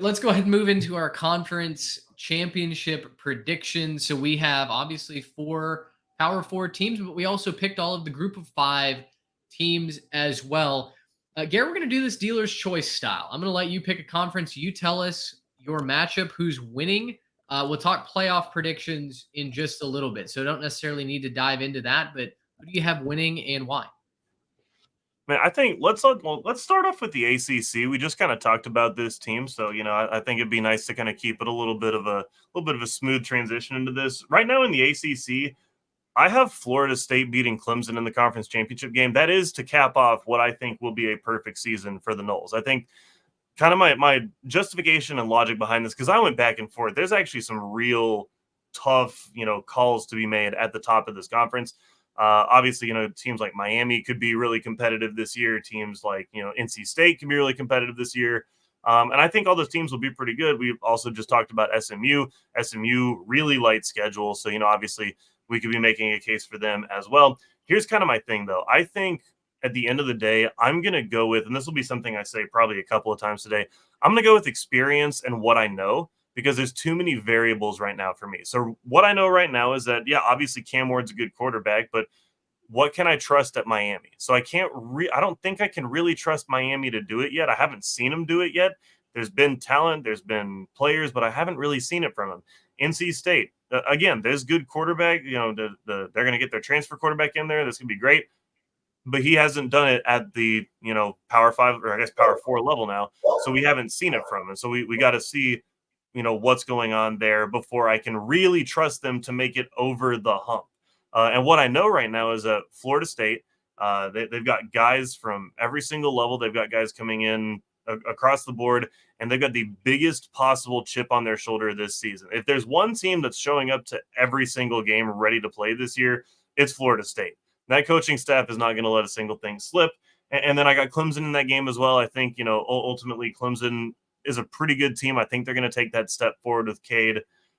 Let's go ahead and move into our conference championship predictions. So we have obviously four Power Four teams, but we also picked all of the Group of Five teams as well. Garrett, we're going to do this dealer's choice style. I'm going to let you pick a conference. You tell us your matchup, who's winning. We'll talk playoff predictions in just a little bit. So don't necessarily need to dive into that, but who do you have winning and why? Man, I think let's start off with the ACC. We just kind of talked about this team, so I think it'd be nice to kind of keep it a little bit of a smooth transition into this. Right now in the ACC, I have Florida State beating Clemson in the conference championship game. That is to cap off what I think will be a perfect season for the Noles. I think kind of my justification and logic behind this, because I went back and forth. There's actually some real tough, calls to be made at the top of this conference. Obviously, teams like Miami could be really competitive this year. Teams like, NC State can be really competitive this year. And I think all those teams will be pretty good. We've also just talked about SMU. SMU really light schedule. So, obviously we could be making a case for them as well. Here's kind of my thing, though. I think at the end of the day, I'm going to go with, and this will be something I say probably a couple of times today, I'm going to go with experience and what I know, because there's too many variables right now for me. So what I know right now is that, yeah, obviously Cam Ward's a good quarterback, but what can I trust at Miami? So I don't think I can really trust Miami to do it yet. I haven't seen them do it yet. There's been talent, there's been players, but I haven't really seen it from them. NC State, again, there's good quarterback. They're going to get their transfer quarterback in there. This can be great, but he hasn't done it at the Power Five, or I guess Power Four level now. So we haven't seen it from him. So we got to see what's going on there before I can really trust them to make it over the hump. And what I know right now is that Florida State, they've got guys from every single level. They've got guys coming in across the board, and they've got the biggest possible chip on their shoulder this season. If there's one team that's showing up to every single game ready to play this year, it's Florida State. That coaching staff is not going to let a single thing slip. And then I got Clemson in that game as well. I think, ultimately Clemson is a pretty good team. I think they're going to take that step forward with Cade.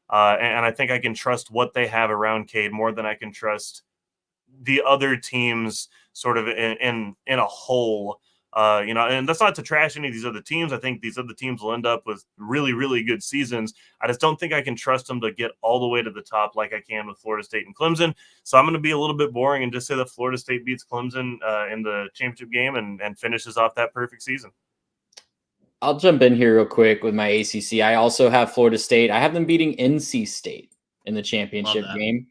And I think I can trust what they have around Cade more than I can trust the other teams sort of in a whole. And that's not to trash any of these other teams. I think these other teams will end up with really, really good seasons. I just don't think I can trust them to get all the way to the top like I can with Florida State and Clemson. So I'm going to be a little bit boring and just say that Florida State beats Clemson in the championship game and finishes off that perfect season. I'll jump in here real quick with my ACC. I also have Florida State. I have them beating NC State in the championship game.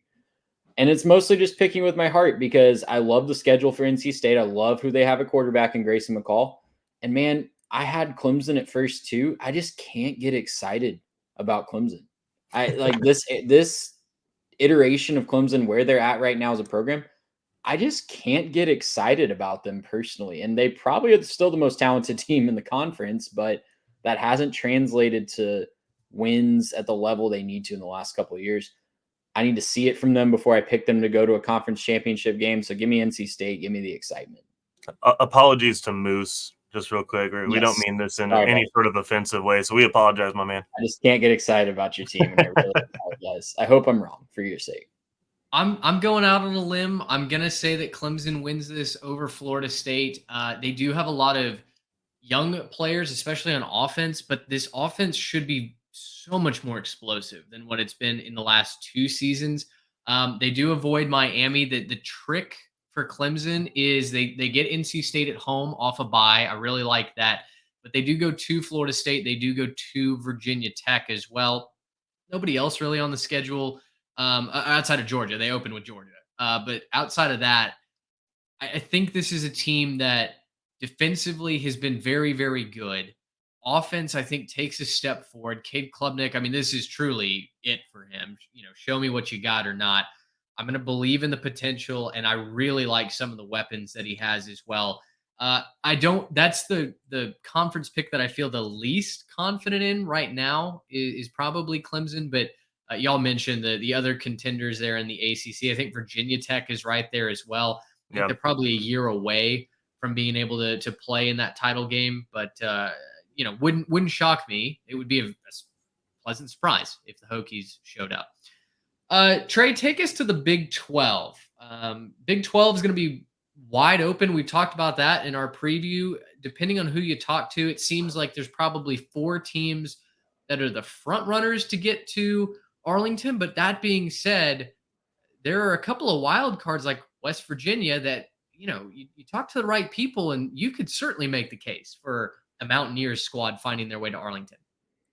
And it's mostly just picking with my heart because I love the schedule for NC State. I love who they have at quarterback in Grayson McCall. And man, I had Clemson at first too. I just can't get excited about Clemson. I like this iteration of Clemson where they're at right now as a program. I just can't get excited about them personally. And they probably are still the most talented team in the conference, but that hasn't translated to wins at the level they need to in the last couple of years. I need to see it from them before I pick them to go to a conference championship game. So give me NC State. Give me the excitement. Apologies to Moose, just real quick. We Yes. don't mean this in any sort of offensive way, so we apologize, my man. I just can't get excited about your team, and I really apologize. I hope I'm wrong for your sake. I'm going out on a limb. I'm gonna say that Clemson wins this over Florida State. They do have a lot of young players, especially on offense, but this offense should be so much more explosive than what it's been in the last two seasons. They do avoid Miami. The trick for Clemson is they get NC State at home off a bye. I really like that. But they do go to Florida State. They do go to Virginia Tech as well. Nobody else really on the schedule outside of Georgia. They open with Georgia. But outside of that, I think this is a team that defensively has been very, very good. Offense, I think, takes a step forward. Cade Klubnik, I mean, this is truly it for him. Show me what you got or not. I'm going to believe in the potential, and I really like some of the weapons that he has as well. I don't. That's the conference pick that I feel the least confident in right now is probably Clemson. But y'all mentioned the other contenders there in the ACC. I think Virginia Tech is right there as well. I think they're probably a year away from being able to play in that title game, but wouldn't shock me. It would be a pleasant surprise if the Hokies showed up. Trey, take us to the Big 12. Big 12 is going to be wide open. We've talked about that in our preview. Depending on who you talk to, it seems like there's probably 4 teams that are the front runners to get to Arlington. But that being said, there are a couple of wild cards like West Virginia that, you talk to the right people and you could certainly make the case for a Mountaineers squad finding their way to Arlington.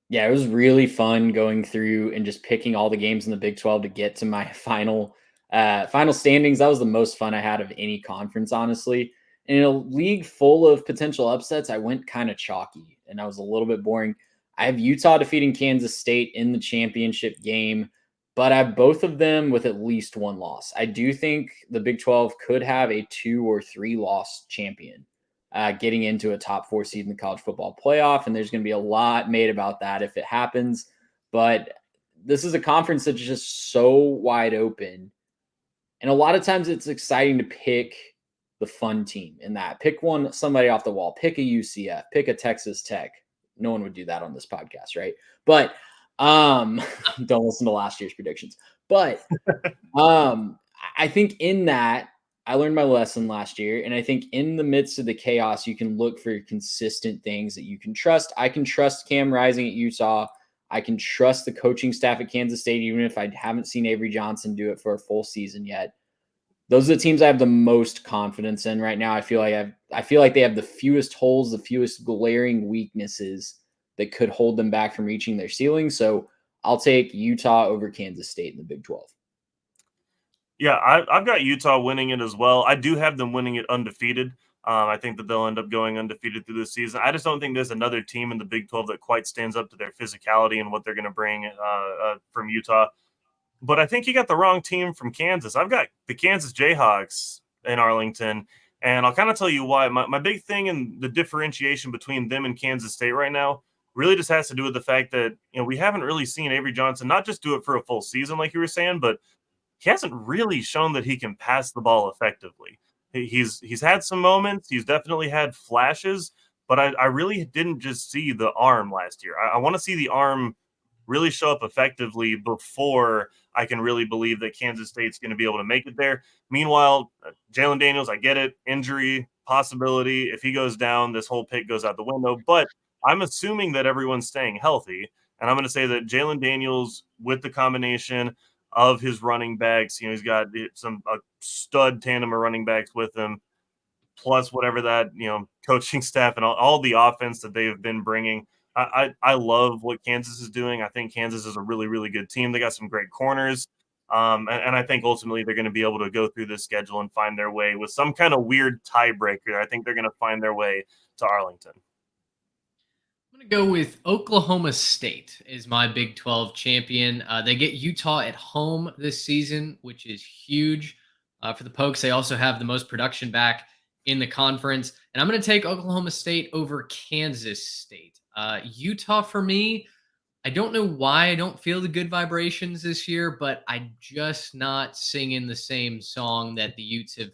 Yeah, it was really fun going through and just picking all the games in the Big 12 to get to my final standings. That was the most fun I had of any conference, honestly. In a league full of potential upsets, I went kind of chalky and I was a little bit boring. I have Utah defeating Kansas State in the championship game, but I have both of them with at least one loss. I do think the Big 12 could have a 2 or 3 loss champion getting into a top 4 seed in the college football playoff. And there's going to be a lot made about that if it happens. But this is a conference that's just so wide open. And a lot of times it's exciting to pick the fun team in that. Pick somebody off the wall. Pick a UCF. Pick a Texas Tech. No one would do that on this podcast, right? But don't listen to last year's predictions. But I think in that, I learned my lesson last year. And I think in the midst of the chaos, you can look for consistent things that you can trust. I can trust Cam Rising at Utah. I can trust the coaching staff at Kansas State, even if I haven't seen Avery Johnson do it for a full season yet. Those are the teams I have the most confidence in right now. I feel like they have the fewest holes, the fewest glaring weaknesses that could hold them back from reaching their ceiling. So I'll take Utah over Kansas State in the Big 12. Yeah, I've got Utah winning it as well. I do have them winning it undefeated. I think that they'll end up going undefeated through the season. I just don't think there's another team in the Big 12 that quite stands up to their physicality and what they're going to bring from Utah. But I think you got the wrong team from Kansas. I've got the Kansas Jayhawks in Arlington, and I'll kind of tell you why. My big thing in the differentiation between them and Kansas State right now really just has to do with the fact that we haven't really seen Avery Johnson not just do it for a full season like you were saying, but he hasn't really shown that he can pass the ball effectively. He's had some moments. He's definitely had flashes, but I really didn't just see the arm last year. I want to see the arm really show up effectively before I can really believe that Kansas State's going to be able to make it there. Meanwhile, Jalen Daniels, I get it, injury possibility. If he goes down, this whole pick goes out the window. But I'm assuming that everyone's staying healthy, and I'm going to say that Jalen Daniels, with the combination of his running backs, he's got a stud tandem of running backs with him, plus whatever that coaching staff and all the offense that they have been bringing. I love what Kansas is doing. I think Kansas is a really, really good team. They got some great corners, and I think ultimately they're going to be able to go through this schedule and find their way with some kind of weird tiebreaker. I think they're going to find their way to Arlington. I'm going to go with Oklahoma State as my Big 12 champion. They get Utah at home this season, which is huge for the Pokes. They also have the most production back in the conference. And I'm going to take Oklahoma State over Kansas State. Utah, for me, I don't know why I don't feel the good vibrations this year, but I'm just not singing the same song that the Utes have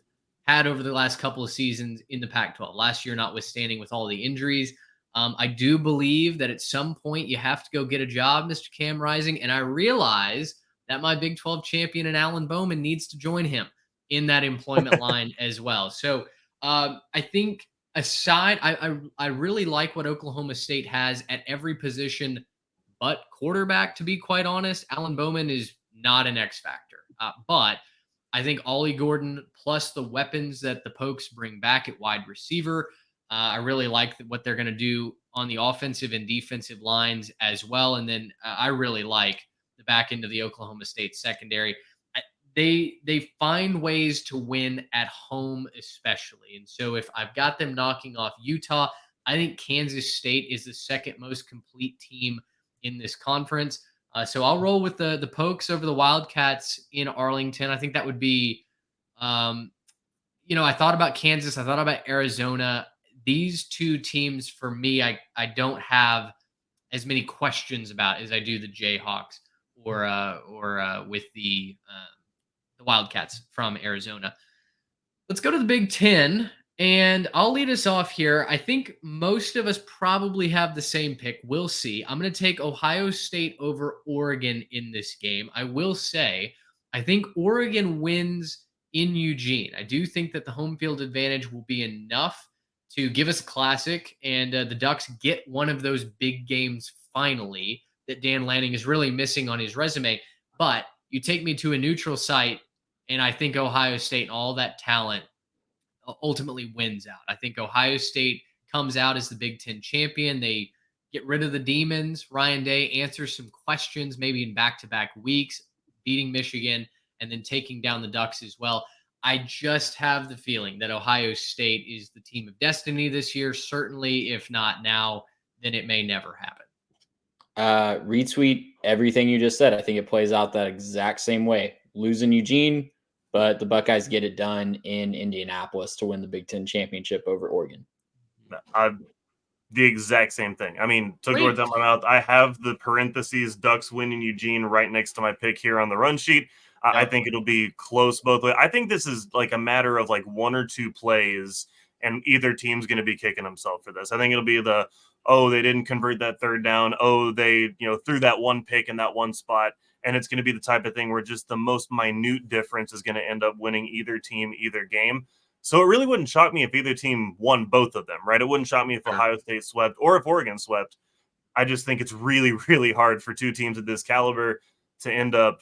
had over the last couple of seasons in the Pac-12. Last year, notwithstanding with all the injuries. I do believe that at some point you have to go get a job, Mr. Cam Rising, and I realize that my Big 12 champion and Alan Bowman needs to join him in that employment line as well. So I think aside, I really like what Oklahoma State has at every position but quarterback, to be quite honest. Alan Bowman is not an X factor, but I think Ollie Gordon plus the weapons that the Pokes bring back at wide receiver, I really like what they're going to do on the offensive and defensive lines as well. And then I really like the back end of the Oklahoma State secondary. They find ways to win at home, especially. And so if I've got them knocking off Utah, I think Kansas State is the second most complete team in this conference. So I'll roll with the Pokes over the Wildcats in Arlington. I think that would be, I thought about Kansas. I thought about Arizona. These two teams, for me, I don't have as many questions about as I do the Jayhawks or with the Wildcats from Arizona. Let's go to the Big Ten, and I'll lead us off here. I think most of us probably have the same pick. We'll see. I'm going to take Ohio State over Oregon in this game. I will say, I think Oregon wins in Eugene. I do think that the home field advantage will be enough to give us a classic, and the Ducks get one of those big games finally that Dan Lanning is really missing on his resume. But you take me to a neutral site, and I think Ohio State and all that talent ultimately wins out. I think Ohio State comes out as the Big Ten champion. They get rid of the demons. Ryan Day answers some questions, maybe in back-to-back weeks, beating Michigan and then taking down the Ducks as well. I just have the feeling that Ohio State is the team of destiny this year. Certainly, if not now, then it may never happen. Retweet everything you just said. I think it plays out that exact same way. Losing Eugene, but the Buckeyes get it done in Indianapolis to win the Big Ten championship over Oregon. The exact same thing. I mean, took words out my mouth. I have the parentheses Ducks winning Eugene right next to my pick here on the run sheet. I think it'll be close both ways. I think this is like a matter of like one or two plays, and either team's going to be kicking himself for this. I think it'll be they didn't convert that third down. They threw that one pick in that one spot. And it's going to be the type of thing where just the most minute difference is going to end up winning either team, either game. So it really wouldn't shock me if either team won both of them, right? It wouldn't shock me if Ohio State swept or if Oregon swept. I just think it's really, really hard for two teams of this caliber to end up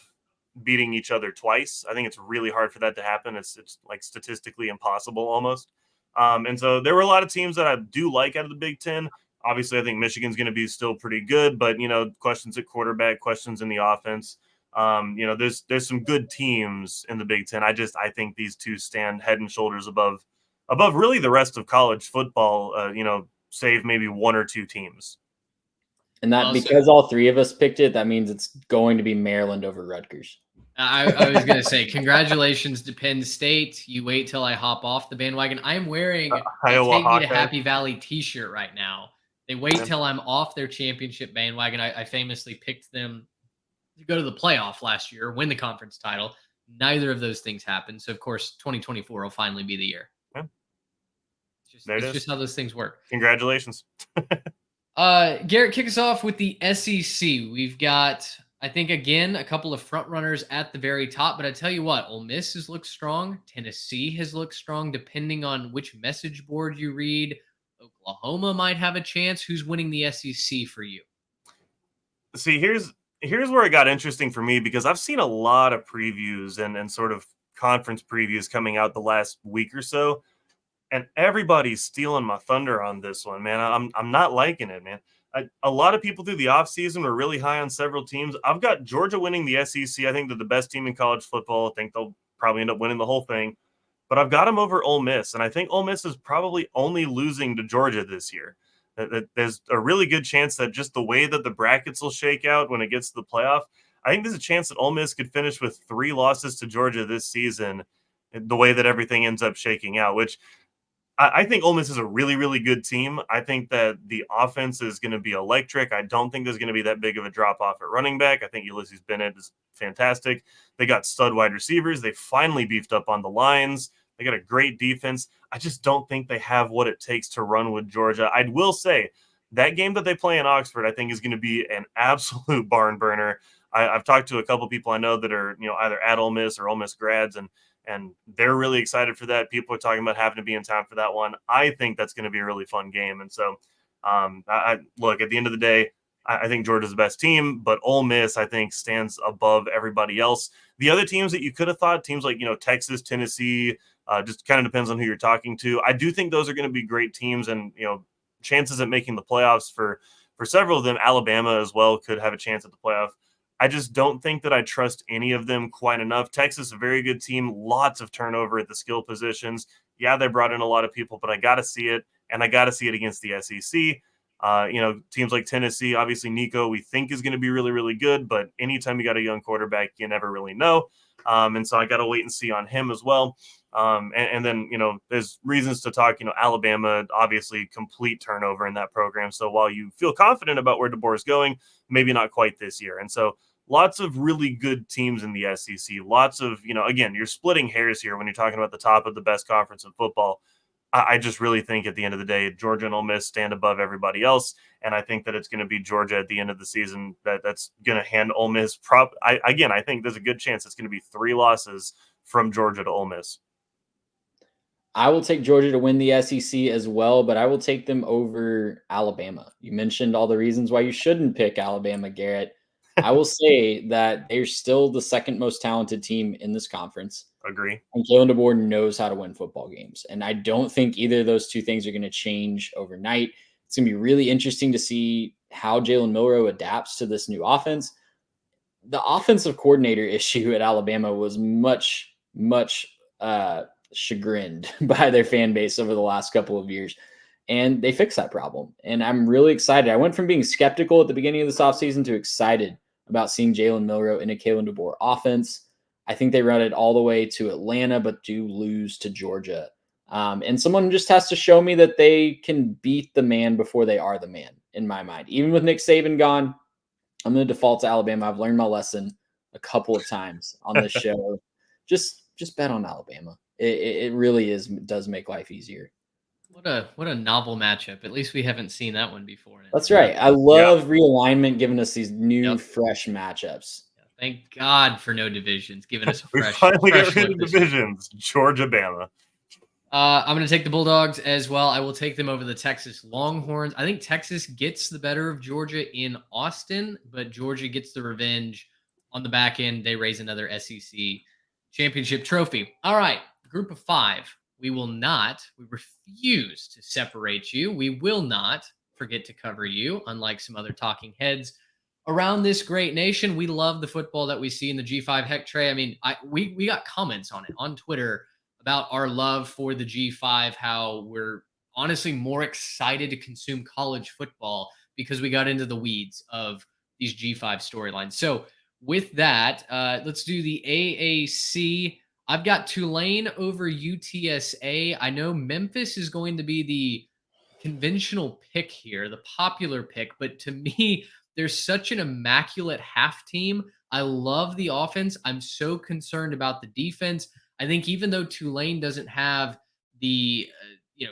beating each other twice. I think it's really hard for that to happen. It's like statistically impossible almost. And so there were a lot of teams that I do like out of the Big Ten. Obviously, I think Michigan's going to be still pretty good, but, questions at quarterback, questions in the offense. There's some good teams in the Big Ten. I think these two stand head and shoulders above really the rest of college football, save maybe one or two teams. And that because all three of us picked it, that means it's going to be Maryland over Rutgers. I was going to say, congratulations to Penn State. You wait till I hop off the bandwagon. I'm wearing a Take Me to Happy Valley t-shirt right now. They wait till I'm off their championship bandwagon. I famously picked them to go to the playoff last year, win the conference title. Neither of those things happened. So, of course, 2024 will finally be the year. Yeah. It's just how those things work. Congratulations. Garrett, kick us off with the SEC. We've got, I think, again, a couple of front runners at the very top. But I tell you what, Ole Miss has looked strong. Tennessee has looked strong, depending on which message board you read. Oklahoma might have a chance. Who's winning the SEC for you? See, here's where it got interesting for me, because I've seen a lot of previews and sort of conference previews coming out the last week or so, and everybody's stealing my thunder on this one, man. I'm not liking it, man. A lot of people through the offseason were really high on several teams. I've got Georgia winning the SEC. I think they're the best team in college football. I think they'll probably end up winning the whole thing. But I've got them over Ole Miss, and I think Ole Miss is probably only losing to Georgia this year. There's a really good chance that just the way that the brackets will shake out when it gets to the playoff, I think there's a chance that Ole Miss could finish with 3 losses to Georgia this season, the way that everything ends up shaking out, which I think Ole Miss is a really, really good team. I think that the offense is going to be electric. I don't think there's going to be that big of a drop-off at running back. I think Ulysses Bennett is fantastic. They got stud wide receivers. They finally beefed up on the lines. They got a great defense. I just don't think they have what it takes to run with Georgia. I will say that game that they play in Oxford, I think, is going to be an absolute barn burner. I've talked to a couple people I know that are, either at Ole Miss or Ole Miss grads, and they're really excited for that. People are talking about having to be in town for that one. I think that's going to be a really fun game. And so, look, at the end of the day, I think Georgia's the best team, but Ole Miss, I think, stands above everybody else. The other teams that you could have thought, teams like, Texas, Tennessee, just kind of depends on who you're talking to. I do think those are going to be great teams, and, chances at making the playoffs for several of them. Alabama as well could have a chance at the playoff. I just don't think that I trust any of them quite enough. Texas, a very good team, lots of turnover at the skill positions. Yeah, they brought in a lot of people, but I got to see it, and I got to see it against the SEC. Teams like Tennessee, obviously Nico, we think is going to be really, really good, but anytime you got a young quarterback, you never really know. And so I got to wait and see on him as well. And then, there's reasons to talk, Alabama, obviously complete turnover in that program. So while you feel confident about where DeBoer is going, maybe not quite this year. And so lots of really good teams in the SEC, lots of, again, you're splitting hairs here when you're talking about the top of the best conference in football. I just really think at the end of the day, Georgia and Ole Miss stand above everybody else. And I think that it's going to be Georgia at the end of the season that's going to hand Ole Miss I think there's a good chance it's going to be 3 losses from Georgia to Ole Miss. I will take Georgia to win the SEC as well, but I will take them over Alabama. You mentioned all the reasons why you shouldn't pick Alabama, Garrett. I will say that they're still the second most talented team in this conference. Agree. And Kalen DeBoer knows how to win football games. And I don't think either of those two things are going to change overnight. It's going to be really interesting to see how Jalen Milroe adapts to this new offense. The offensive coordinator issue at Alabama was much chagrined by their fan base over the last couple of years. And they fixed that problem. And I'm really excited. I went from being skeptical at the beginning of this offseason to excited about seeing Jalen Milroe in a Kalen DeBoer offense. I think they run it all the way to Atlanta, but do lose to Georgia. And someone just has to show me that they can beat the man before they are the man, in my mind. Even with Nick Saban gone, I'm going to default to Alabama. I've learned my lesson a couple of times on this show. Just bet on Alabama. It really does make life easier. What a novel matchup. At least we haven't seen that one before. That's right. I love realignment giving us these new, fresh matchups. Thank God for no divisions, giving us a We fresh. finally fresh got rid of divisions. Georgia, Bama. I'm going to take the Bulldogs as well. I will take them over the Texas Longhorns. I think Texas gets the better of Georgia in Austin, but Georgia gets the revenge on the back end. They raise another SEC championship trophy. All right, group of 5. We refuse to separate you. We will not forget to cover you, unlike some other talking heads around this great nation. We love the football that we see in the G5 Heck Tray. I mean, we got comments on it on Twitter about our love for the G5, how we're honestly more excited to consume college football because we got into the weeds of these G5 storylines. So with that, let's do the AAC. I've got Tulane over UTSA. I know Memphis is going to be the conventional pick here, the popular pick, but to me, there's such an immaculate half team. I love the offense. I'm so concerned about the defense. I think even though Tulane doesn't have the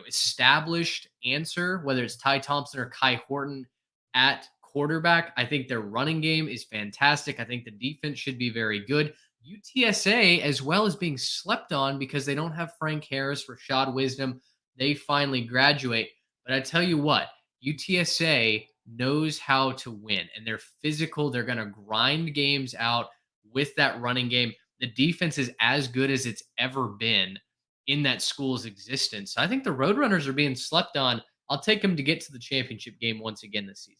established answer, whether it's Ty Thompson or Kai Horton at quarterback, I think their running game is fantastic. I think the defense should be very good. UTSA, as well as being slept on because they don't have Frank Harris, Rashad Wisdom, they finally graduate. But I tell you what, UTSA knows how to win, and they're physical. They're going to grind games out with that running game. The defense is as good as it's ever been in that school's existence. So I think the Roadrunners are being slept on. I'll take them to get to the championship game once again this season.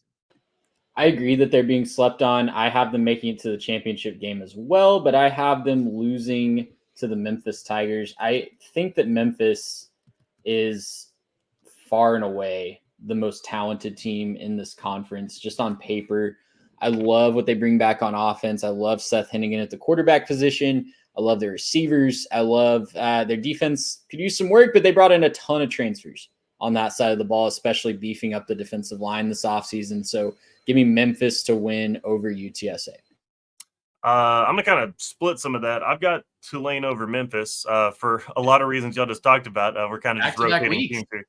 I agree that they're being slept on. I have them making it to the championship game as well, but I have them losing to the Memphis Tigers. I think that Memphis is far and away the most talented team in this conference, just on paper. I love what they bring back on offense. I love Seth Hennigan at the quarterback position. I love their receivers. I love their defense could use some work, but they brought in a ton of transfers on that side of the ball, especially beefing up the defensive line this offseason. So give me Memphis to win over UTSA. I'm going to kind of split some of that. I've got Tulane over Memphis for a lot of reasons y'all just talked about. We're kind of just rotating teams here.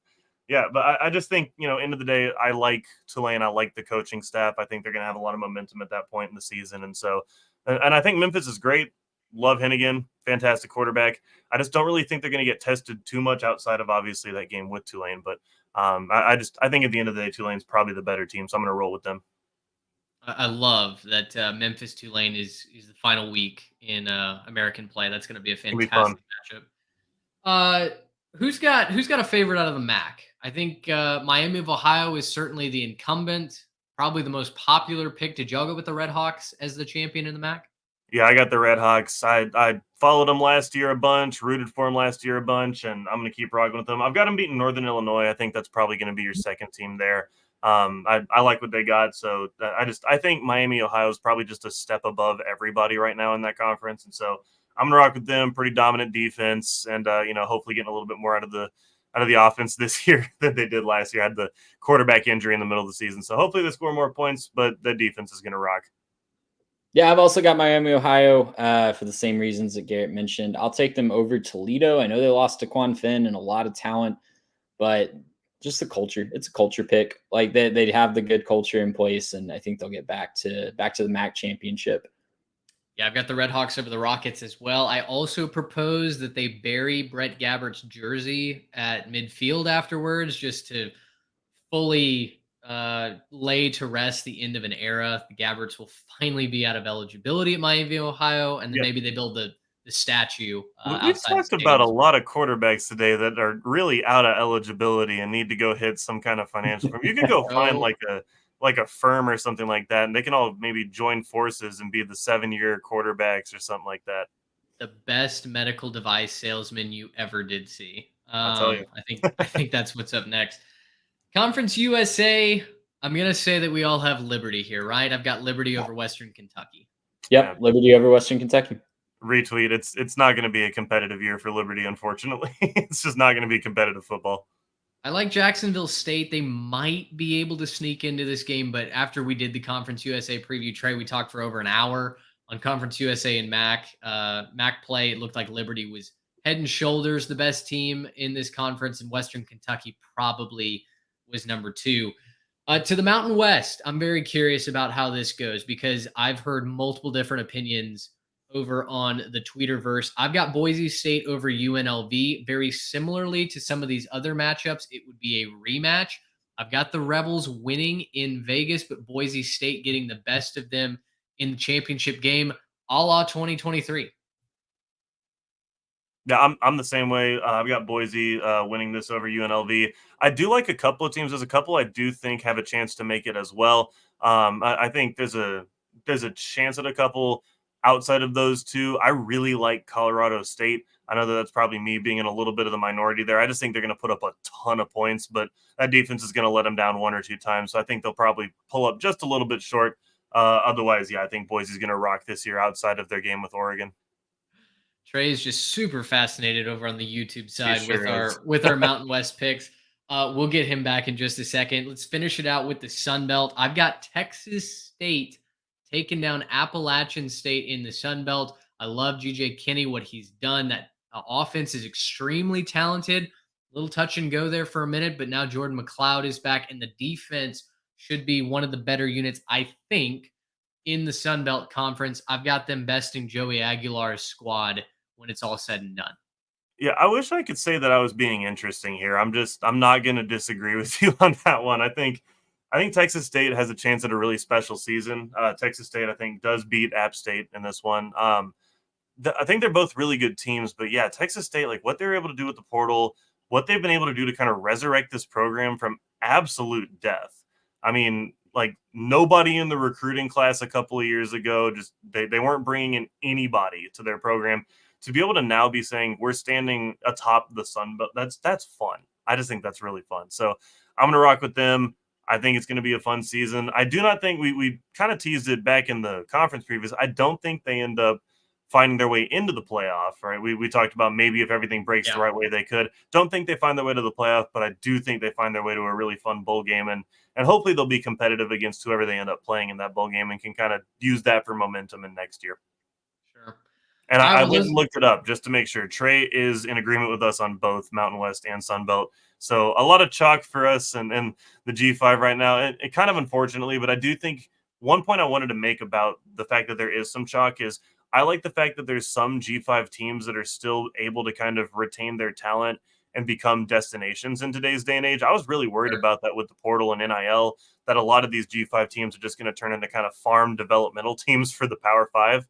Yeah, but I just think, end of the day, I like Tulane. I like the coaching staff. I think they're going to have a lot of momentum at that point in the season. And so, and I think Memphis is great. Love Hennigan, fantastic quarterback. I just don't really think they're going to get tested too much outside of obviously that game with Tulane. But I think at the end of the day, Tulane's probably the better team. So I'm going to roll with them. I love that Memphis Tulane is the final week in American play. That's going to be a fantastic matchup. Who's got a favorite out of the MAC? I think Miami of Ohio is certainly the incumbent, probably the most popular pick. Did y'all go with the Red Hawks as the champion in the MAC? Yeah, I got the Red Hawks. I followed them last year a bunch, rooted for them last year a bunch, and I'm going to keep rocking with them. I've got them beating Northern Illinois. I think that's probably going to be your second team there. I like what they got. So I think Miami, Ohio is probably just a step above everybody right now in that conference. And so I'm going to rock with them. Pretty dominant defense, and hopefully getting a little bit more out of the offense this year than they did last year. Had the quarterback injury in the middle of the season, so hopefully they score more points. But the defense is going to rock. Yeah, I've also got Miami, Ohio for the same reasons that Garrett mentioned. I'll take them over Toledo. I know they lost to Quan Finn and a lot of talent, but just the culture. It's a culture pick. Like they have the good culture in place, and I think they'll get back to the MAC championship. Yeah, I've got the Red Hawks over the Rockets as well. I also propose that they bury Brett Gabbert's jersey at midfield afterwards, just to fully lay to rest the end of an era. The Gabberts will finally be out of eligibility at Miami, Ohio, and then Yep. maybe they build the statue We've outside the talked about stadium a as well. lot of quarterbacks today that are really out of eligibility and need to go hit some kind of financial firm. You could go find Bro, like a firm or something like that, and they can all maybe join forces and be the 7-year quarterbacks or something like that. the best medical device salesman you ever did see. I'll tell you. I think that's what's up next. Conference USA. I'm gonna say that we all have Liberty here, right? I've got Liberty over Western Kentucky. Yeah, Yep, Liberty over Western Kentucky. retweet. It's not going to be a competitive year for Liberty, unfortunately. It's just not going to be competitive football. I like Jacksonville State. They might be able to sneak into this game, but after we did the Conference USA preview, Trey, we talked for over an hour on Conference USA and MAC play. It looked like Liberty was head and shoulders the best team in this conference, and Western Kentucky probably was number two. To the Mountain West, I'm very curious about how this goes because I've heard multiple different opinions over on the Tweeterverse. I've got Boise State over UNLV. Very similarly to some of these other matchups, it would be a rematch. I've got the Rebels winning in Vegas, but Boise State getting the best of them in the championship game, a la 2023. Yeah, I'm the same way. I've got Boise winning this over UNLV. I do like a couple of teams. There's a couple I do think have a chance to make it as well. I think there's a chance at a couple outside of those two. I really like Colorado State. I know that that's probably me being in a little bit of the minority there. I just think they're going to put up a ton of points, but that defense is going to let them down one or two times. So I think they'll probably pull up just a little bit short. Otherwise, yeah, I think Boise's going to rock this year outside of their game with Oregon. Trey is just super fascinated over on the YouTube He side sure is. with our Mountain West picks. We'll get him back in just a second. Let's finish it out with the Sun Belt. I've got Texas State taking down Appalachian State in the Sun Belt. I love GJ Kinney, what he's done. That offense is extremely talented. A little touch and go there for a minute, but now Jordan McLeod is back, and the defense should be one of the better units, I think, in the Sun Belt Conference. I've got them besting Joey Aguilar's squad when it's all said and done. Yeah, I wish I could say that I was being interesting here. I'm not going to disagree with you on that one. I think Texas State has a chance at a really special season. Texas State, I think, does beat App State in this one. I think they're both really good teams, but yeah, Texas State, like what they're able to do with the portal, what they've been able to do to kind of resurrect this program from absolute death. I mean, like nobody in the recruiting class a couple of years ago, just they weren't bringing in anybody to their program. To be able to now be saying we're standing atop the Sun Belt, that's fun. I just think that's really fun. So I'm gonna rock with them. I think it's going to be a fun season. I do not think we kind of teased it back in the conference previews. I don't think they end up finding their way into the playoff, right? We talked about maybe if everything breaks the right way, they could. Don't think they find their way to the playoff, but I do think they find their way to a really fun bowl game. And hopefully they'll be competitive against whoever they end up playing in that bowl game and can kind of use that for momentum in next year. Sure. And I went and looked it up just to make sure. Trey is in agreement with us on both Mountain West and Sun Belt. So a lot of chalk for us and the G5 right now. It kind of unfortunately, but I do think one point I wanted to make about the fact that there is some chalk is I like the fact that there's some G5 teams that are still able to kind of retain their talent and become destinations in today's day and age. I was really worried about that with the portal and NIL, that a lot of these G5 teams are just going to turn into kind of farm developmental teams for the Power Five.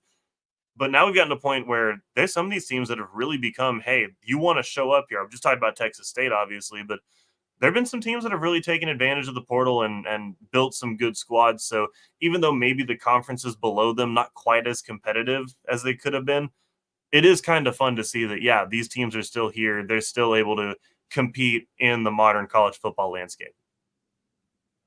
But now we've gotten to a point where there's some of these teams that have really become, hey, you want to show up here. I'm just talking about Texas State, obviously, but there have been some teams that have really taken advantage of the portal and built some good squads. So even though maybe the conferences below them not quite as competitive as they could have been, it is kind of fun to see that, yeah, these teams are still here. They're still able to compete in the modern college football landscape.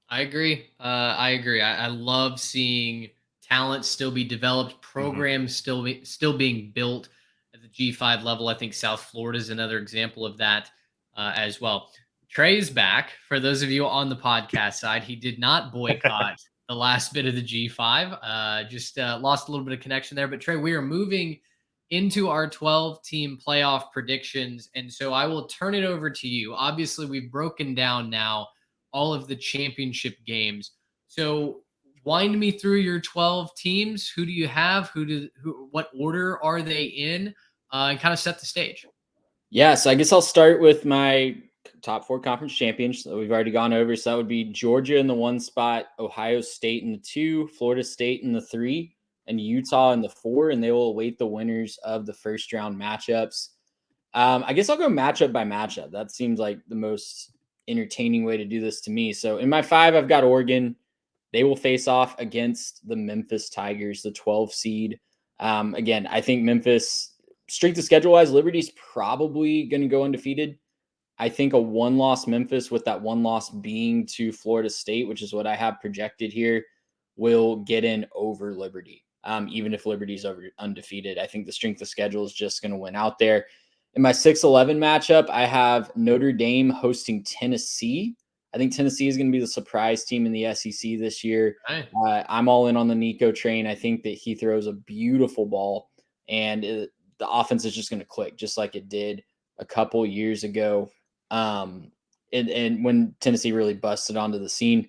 I agree. I love seeing talent still be developed, programs still being built at the G5 level. I think South Florida is another example of that as well. Trey's back. For those of you on the podcast side, he did not boycott the last bit of the G5. Just lost a little bit of connection there. But Trey, we are moving into our 12-team playoff predictions, and so I will turn it over to you. Obviously, we've broken down now all of the championship games. So wind me through your 12 teams. Who do you have? What order are they in? And kind of set the stage. Yeah, so I guess I'll start with my top 4 conference champions that we've already gone over. So that would be Georgia in the 1 spot, Ohio State in the 2, Florida State in the 3, and Utah in the 4. And they will await the winners of the first round matchups. I guess I'll go matchup by matchup. That seems like the most entertaining way to do this to me. So in my 5, I've got Oregon. They will face off against the Memphis Tigers, the 12 seed. Again, I think Memphis, strength of schedule wise, Liberty's probably going to go undefeated. I think a 1-loss Memphis, with that 1 loss being to Florida State, which is what I have projected here, will get in over Liberty. Even if Liberty's undefeated, I think the strength of schedule is just going to win out there. In my 6-11 matchup, I have Notre Dame hosting Tennessee. I think Tennessee is going to be the surprise team in the SEC this year. Right. I'm all in on the Nico train. I think that he throws a beautiful ball, and the offense is just going to click just like it did a couple years ago. And when Tennessee really busted onto the scene.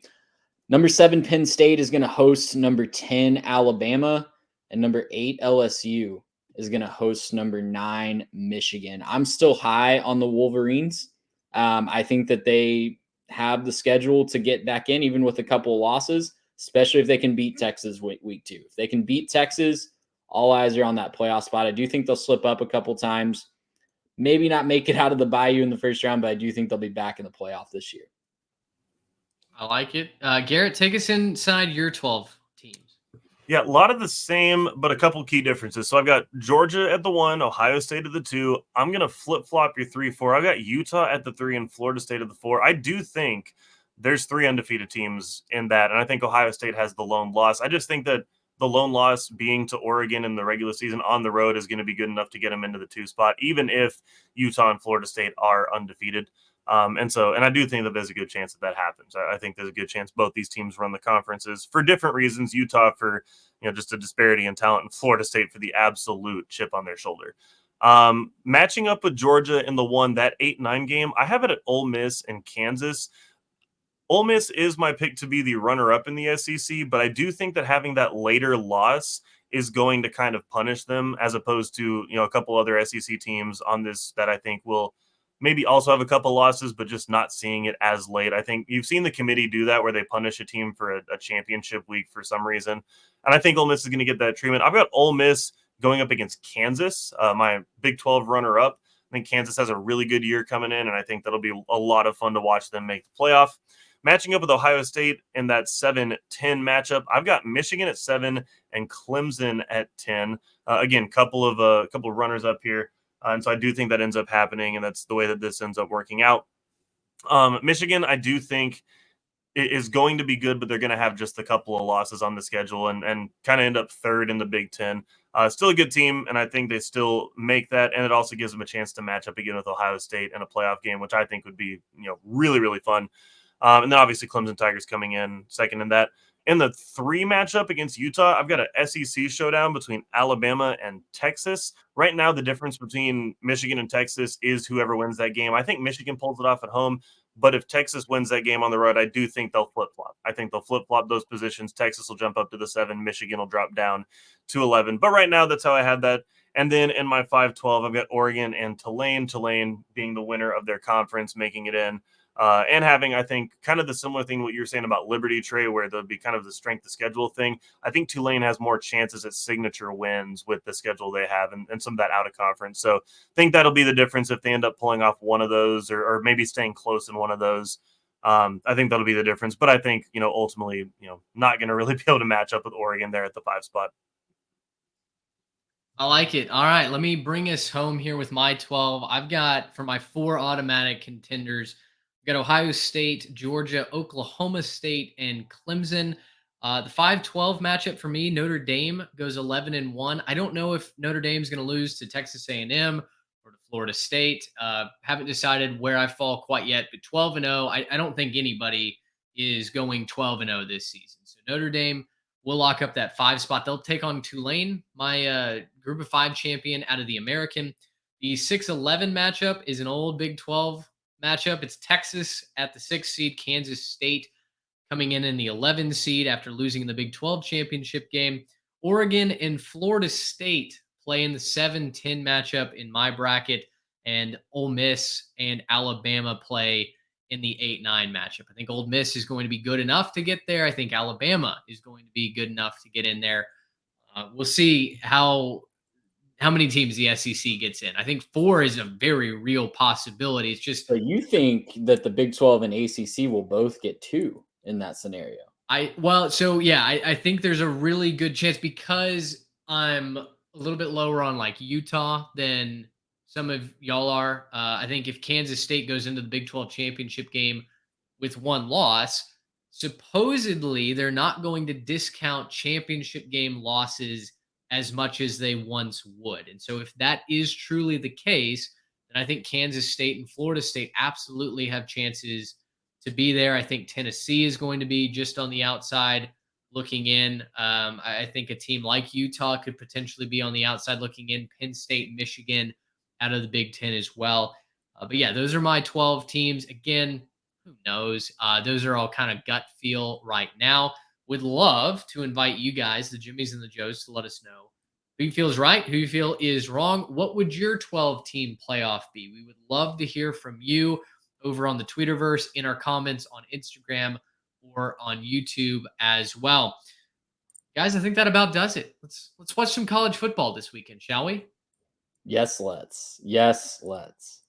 Number 7, Penn State is going to host number 10, Alabama, and number 8, LSU is going to host number 9, Michigan. I'm still high on the Wolverines. I think that they have the schedule to get back in, even with a couple of losses, especially if they can beat Texas week 2. If they can beat Texas, all eyes are on that playoff spot. I do think they'll slip up a couple times, maybe not make it out of the Bayou in the first round, but I do think they'll be back in the playoff this year. I like it. Garrett, take us inside your 12 teams. Yeah, a lot of the same, but a couple key differences. So I've got Georgia at the 1, Ohio State at the 2. I'm going to flip-flop your 3-4. I've got Utah at the 3 and Florida State at the 4. I do think there's 3 undefeated teams in that, and I think Ohio State has the lone loss. I just think that the lone loss being to Oregon in the regular season on the road is going to be good enough to get them into the 2 spot, even if Utah and Florida State are undefeated. And I do think that there's a good chance that happens. I think there's a good chance both these teams run the conferences for different reasons. Utah for, just a disparity in talent, and Florida State for the absolute chip on their shoulder. Matching up with Georgia in the 1, that 8-9 game, I have it at Ole Miss and Kansas. Ole Miss is my pick to be the runner-up in the SEC, but I do think that having that later loss is going to kind of punish them, as opposed to, a couple other SEC teams on this that I think will maybe also have a couple losses, but just not seeing it as late. I think you've seen the committee do that, where they punish a team for a championship week for some reason. And I think Ole Miss is going to get that treatment. I've got Ole Miss going up against Kansas, my Big 12 runner-up. I think Kansas has a really good year coming in, and I think that'll be a lot of fun to watch them make the playoff. Matching up with Ohio State in that 7-10 matchup, I've got Michigan at 7 and Clemson at 10. Again, couple of runners up here. And so I do think that ends up happening, and that's the way that this ends up working out. Michigan, I do think, is going to be good, but they're going to have just a couple of losses on the schedule and kind of end up 3rd in the Big Ten. Still a good team, and I think they still make that, and it also gives them a chance to match up again with Ohio State in a playoff game, which I think would be really, really fun. And then obviously Clemson Tigers coming in second in that. In the 3 matchup against Utah, I've got an SEC showdown between Alabama and Texas. Right now, the difference between Michigan and Texas is whoever wins that game. I think Michigan pulls it off at home, but if Texas wins that game on the road, I do think they'll flip-flop. I think they'll flip-flop those positions. Texas will jump up to the 7. Michigan will drop down to 11. But right now, that's how I had that. And then in my 5-12, I've got Oregon and Tulane. Tulane being the winner of their conference, making it in. And having, I think, kind of the similar thing what you're saying about Liberty, Trey, where there'll be kind of the strength of schedule thing. I think Tulane has more chances at signature wins with the schedule they have and some of that out of conference. So I think that'll be the difference if they end up pulling off one of those or maybe staying close in one of those. I think that'll be the difference. But I think, ultimately, not going to really be able to match up with Oregon there at the 5 spot. I like it. All right, let me bring us home here with my 12. I've got, for my 4 automatic contenders, I've got Ohio State, Georgia, Oklahoma State, and Clemson. The 5-12 matchup for me, Notre Dame goes 11-1. I don't know if Notre Dame's going to lose to Texas A&M or to Florida State. Haven't decided where I fall quite yet, but 12-0, I don't think anybody is going 12-0 this season. So Notre Dame will lock up that 5 spot. They'll take on Tulane, my Group of 5 champion out of the American. The 6-11 matchup is an old Big 12 matchup. It's Texas at the 6th seed, Kansas State. coming in the 11 seed after losing the Big 12 championship game. Oregon and Florida State play in the 7-10 matchup in my bracket, and Ole Miss and Alabama play in the 8-9 matchup. I think Ole Miss is going to be good enough to get there. I think Alabama is going to be good enough to get in there. We'll see how many teams the SEC gets in. I think 4 is a very real possibility. It's just. So you think that the Big 12 and ACC will both get 2 in that scenario? I think there's a really good chance because I'm a little bit lower on like Utah than some of y'all are. I think if Kansas State goes into the Big 12 championship game with 1 loss, supposedly they're not going to discount championship game losses as much as they once would. And so if that is truly the case, then I think Kansas State and Florida State absolutely have chances to be there. I think Tennessee is going to be just on the outside looking in. I think a team like Utah could potentially be on the outside looking in. Penn State, Michigan out of the Big Ten as well. But yeah, those are my 12 teams. Again, who knows? Those are all kind of gut feel right now. Would love to invite you guys, the Jimmies and the Joes, to let us know who you feel is right, who you feel is wrong. What would your 12-team playoff be? We would love to hear from you over on the Twitterverse, in our comments on Instagram, or on YouTube as well. Guys, I think that about does it. Let's watch some college football this weekend, shall we? Yes, let's. Yes, let's.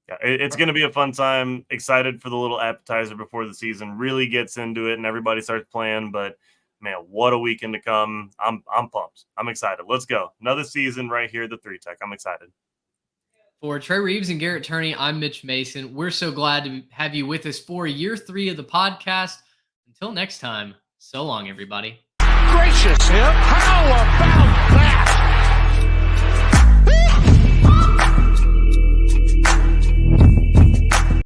Yeah, it's going to be a fun time. Excited for the little appetizer before the season really gets into it and everybody starts playing. But man, what a weekend to come! I'm pumped. I'm excited. Let's go. Another season right here at the 3 Tech. I'm excited. For Trey Reeves and Garrett Turney, I'm Mitch Mason. We're so glad to have you with us for year 3 of the podcast. Until next time, so long, everybody. Gracious hip! How about